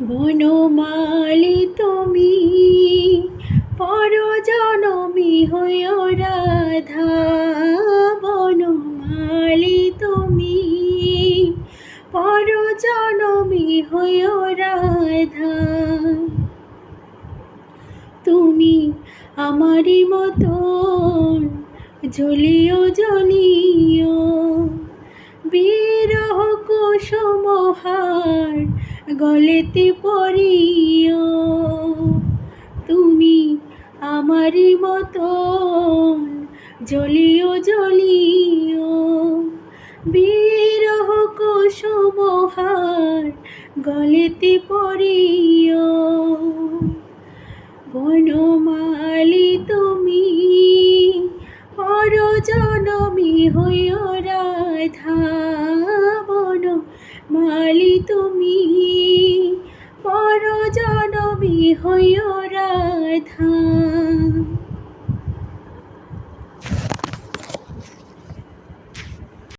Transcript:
বনমালী তুমি পরজনমী হইও রাধা। বনমালী তুমি পরজনমী হইও রাধা। তুমি আমারি মতন জ্বলিও জ্বলিও, বিরহ কুসুমহার গলেতে পরিও। তুমি আমারি মতন জ্বলিও জ্বলিও, বিরহ কুসুমহার গলেতে পরিও। বনমালী তুমি পরজনমী হইও রাধা। বনমালী তুমি পরজনমী হইও রাধা।